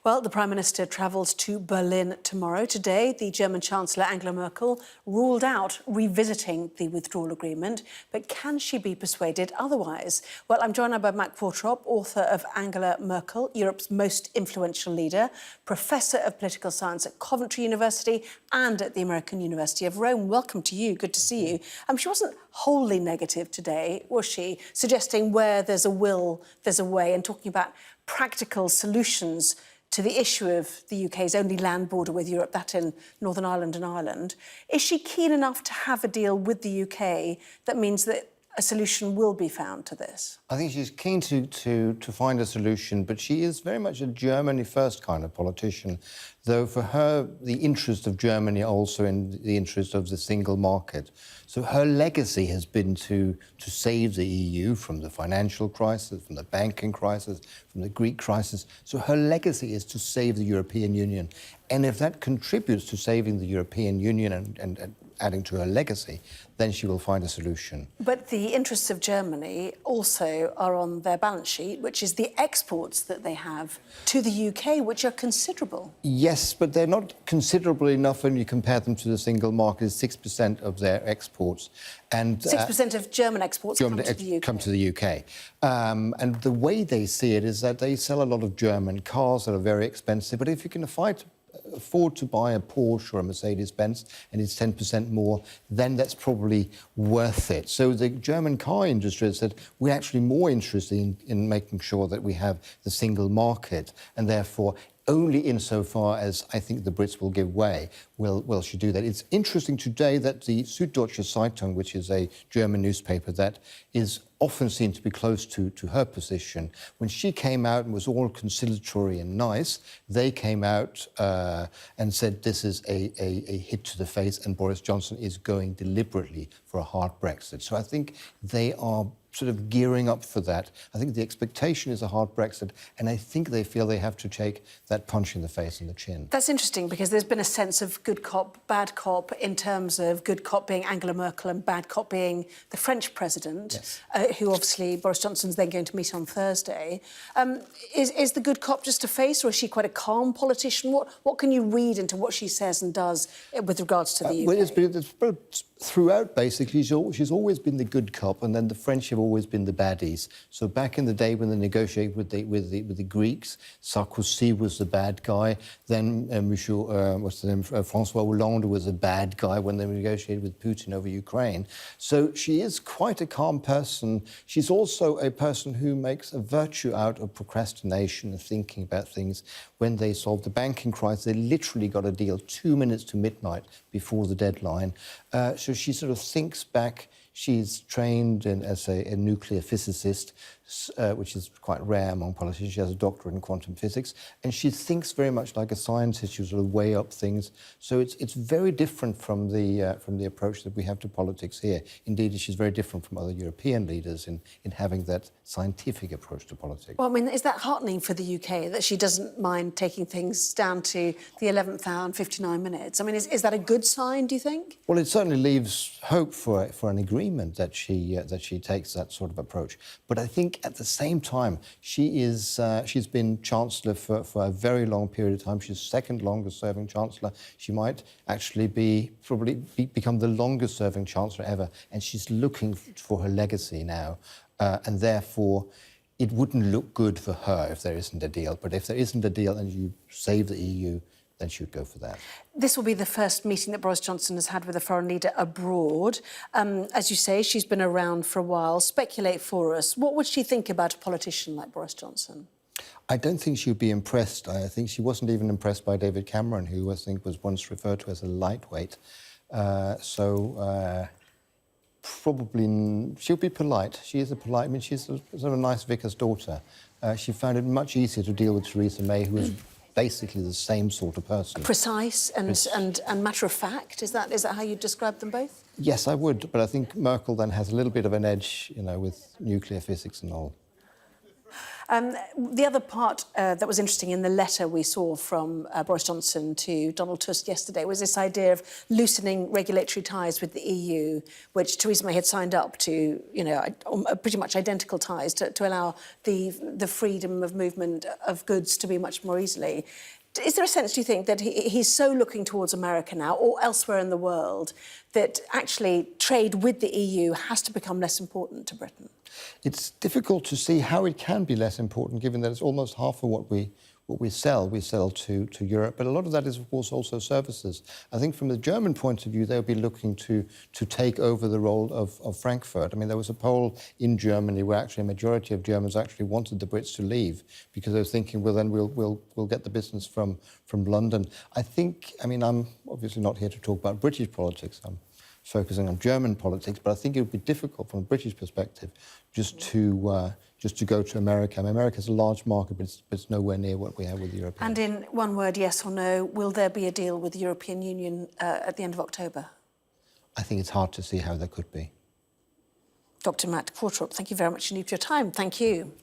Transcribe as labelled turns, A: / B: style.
A: Well, the Prime Minister travels to Berlin tomorrow. Today, the German Chancellor Angela Merkel ruled out revisiting the withdrawal agreement. But can she be persuaded otherwise? Well, I'm joined now by Matt Qvortrup, author of Angela Merkel, Europe's most influential leader, Professor of Political Science at Coventry University and at the American University of Rome. Welcome to you. Good to see you. She wasn't wholly negative today, was she? Suggesting where there's a will, there's a way, and talking about practical solutions to the issue of the UK's only land border with Europe, that in Northern Ireland and Ireland. Is she keen enough to have a deal with the UK that means that a solution will be found to this?
B: I think she's keen to find a solution, but she is very much a Germany first kind of politician, though for her the interest of Germany also in the interest of the single market. So her legacy has been to save the EU from the financial crisis, from the banking crisis, from the Greek crisis. So her legacy is to save the European Union. And if that contributes to saving the European Union and adding to her legacy, then she will find a solution.
A: But the interests of Germany also are on their balance sheet, which is the exports that they have to the UK, which are considerable.
B: Yes, but they're not considerable enough when you compare them to the single market. It's 6% of their exports. And
A: 6% of German exports come to the UK.
B: Come to the UK. And the way they see it is that they sell a lot of German cars that are very expensive, but if you can afford to buy a Porsche or a Mercedes-Benz and it's 10% more, then that's probably worth it. So the German car industry has said, we're actually more interested in making sure that we have the single market, and therefore only insofar as I think the Brits will give way will she do that. It's interesting today that the Süddeutsche Zeitung, which is a German newspaper that is often seen to be close to her position, when she came out and was all conciliatory and nice, they came out and said this is a hit to the face and Boris Johnson is going deliberately for a hard Brexit. So I think they are sort of gearing up for that. I think the expectation is a hard Brexit, and I think they feel they have to take that punch in the face and the chin.
A: That's interesting, because there's been a sense of good cop, bad cop, in terms of good cop being Angela Merkel and bad cop being the French president, yes. Who obviously Boris Johnson's then going to meet on Thursday. Is the good cop just a face, or is she quite a calm politician? What can you read into what she says and does with regards to the UK?
B: Well, throughout, basically, she's always been the good cop, and then the French have always been the baddies. So back in the day when they negotiated with the Greeks, Sarkozy was the bad guy. Then François Hollande was a bad guy when they negotiated with Putin over Ukraine. So she is quite a calm person. She's also a person who makes a virtue out of procrastination and thinking about things. When they solved the banking crisis, they literally got a deal 2 minutes to midnight before the deadline. So she sort of thinks back. She's trained as a nuclear physicist, which is quite rare among politicians. She has a doctorate in quantum physics, and she thinks very much like a scientist. She sort of weigh up things. So it's very different from the approach that we have to politics here. Indeed, she's very different from other European leaders in having that scientific approach to politics.
A: Well, I mean, is that heartening for the UK, that she doesn't mind taking things down to the 11th hour and 59 minutes? I mean, is that a good sign, do you think?
B: Well, it certainly leaves hope for an agreement that she takes that sort of approach. But I think at the same time, she's been Chancellor for a very long period of time. She's second longest serving Chancellor. She might actually become the longest serving Chancellor ever, and she's looking for her legacy now. And therefore, it wouldn't look good for her if there isn't a deal. But if there isn't a deal and you save the EU, then she would go for that.
A: This will be the first meeting that Boris Johnson has had with a foreign leader abroad. As you say, she's been around for a while. Speculate for us. What would she think about a politician like Boris Johnson?
B: I don't think she'd be impressed. I think she wasn't even impressed by David Cameron, who I think was once referred to as a lightweight. Probably she'll be polite. She is a polite. I mean, she's sort of a nice vicar's daughter. She found it much easier to deal with Theresa May, who is basically the same sort of person.
A: Precise and matter of fact. Is that how you describe them both?
B: Yes, I would. But I think Merkel then has a little bit of an edge, with nuclear physics and all.
A: The other part that was interesting in the letter we saw from Boris Johnson to Donald Tusk yesterday was this idea of loosening regulatory ties with the EU, which Theresa May had signed up to, you know, pretty much identical ties to allow the freedom of movement of goods to be much more easily. Is there a sense, do you think, that he's so looking towards America now or elsewhere in the world that actually trade with the EU has to become less important to Britain?
B: It's difficult to see how it can be less important, given that it's almost half of what we sell. We sell to Europe, but a lot of that is, of course, also services. I think from the German point of view, they'll be looking to take over the role of Frankfurt. I mean, there was a poll in Germany where actually a majority of Germans actually wanted the Brits to leave because they were thinking, well, then we'll get the business from London. I think, I mean, I'm obviously not here to talk about British politics. I'm focusing on German politics, but I think it would be difficult from a British perspective just to go to America. I mean, America's a large market, but it's nowhere near what we have with the Europeans.
A: And in one word, yes or no, will there be a deal with the European Union at the end of October?
B: I think it's hard to see how there could be.
A: Dr. Matt Qvortrup, thank you very much indeed for your time. Thank you.